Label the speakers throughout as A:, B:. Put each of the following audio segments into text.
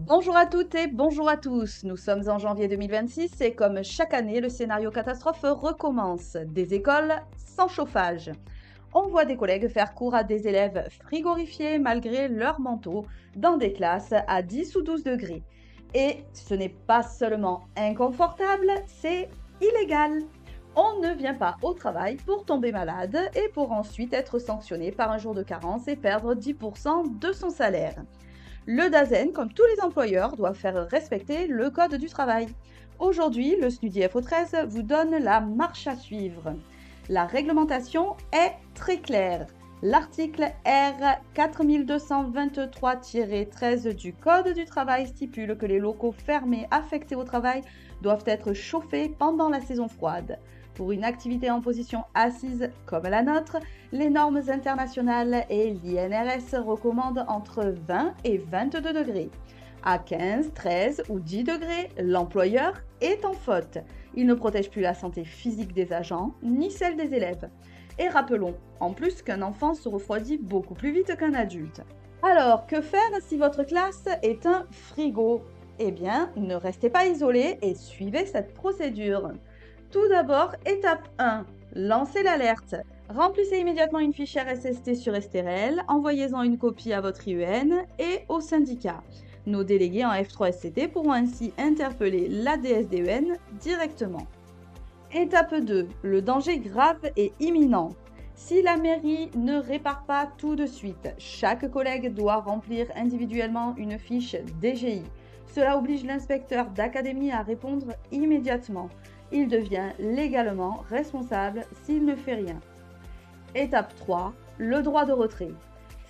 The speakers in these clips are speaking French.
A: Bonjour à toutes et bonjour à tous. Nous sommes en janvier 2026 et comme chaque année, le scénario catastrophe recommence. Des écoles sans chauffage. On voit des collègues faire cours à des élèves frigorifiés malgré leur manteau dans des classes à 10 ou 12 degrés. Et ce n'est pas seulement inconfortable, c'est illégal. On ne vient pas au travail pour tomber malade et pour ensuite être sanctionné par un jour de carence et perdre 10% de son salaire. Le DAZEN, comme tous les employeurs, doit faire respecter le code du travail. Aujourd'hui, le SNUDI FO13 vous donne la marche à suivre. La réglementation est très claire. L'article R 4223-13 du Code du travail stipule que les locaux fermés affectés au travail doivent être chauffés pendant la saison froide. Pour une activité en position assise comme la nôtre, les normes internationales et l'INRS recommandent entre 20 et 22 degrés. À 15, 13 ou 10 degrés, l'employeur est en faute. Il ne protège plus la santé physique des agents ni celle des élèves. Et rappelons en plus qu'un enfant se refroidit beaucoup plus vite qu'un adulte. Alors, que faire si votre classe est un frigo? Eh bien, ne restez pas isolé et suivez cette procédure. Tout d'abord, étape 1, lancez l'alerte. Remplissez immédiatement une fiche RSST sur Esterel, envoyez-en une copie à votre IEN et au syndicat. Nos délégués en F3SCT pourront ainsi interpeller la DSDEN directement. Étape 2, le danger grave et imminent. Si la mairie ne répare pas tout de suite, chaque collègue doit remplir individuellement une fiche DGI. Cela oblige l'inspecteur d'académie à répondre immédiatement. Il devient légalement responsable s'il ne fait rien. Étape 3, le droit de retrait.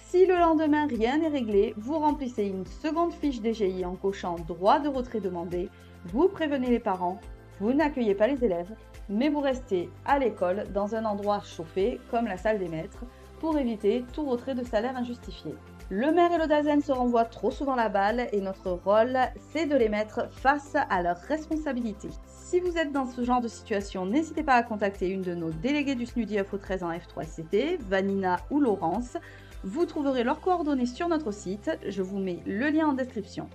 A: Si le lendemain rien n'est réglé, vous remplissez une seconde fiche DGI en cochant droit de retrait demandé, vous prévenez les parents, vous n'accueillez pas les élèves, mais vous restez à l'école dans un endroit chauffé comme la salle des maîtres pour éviter tout retrait de salaire injustifié. Le maire et le DAZEN se renvoient trop souvent la balle et notre rôle, c'est de les mettre face à leurs responsabilités. Si vous êtes dans ce genre de situation, n'hésitez pas à contacter une de nos déléguées du SNUDI FO13 en F3CT, Vanina ou Laurence. Vous trouverez leurs coordonnées sur notre site, je vous mets le lien en description.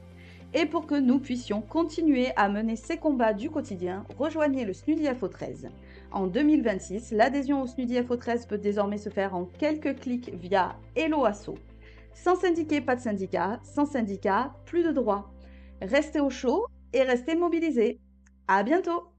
A: Et pour que nous puissions continuer à mener ces combats du quotidien, rejoignez le SNUDI FO13. En 2026, l'adhésion au SNUDI FO13 peut désormais se faire en quelques clics via Hello Asso. Sans syndiqué, pas de syndicat. Sans syndicat, plus de droits. Restez au chaud et restez mobilisés. À bientôt!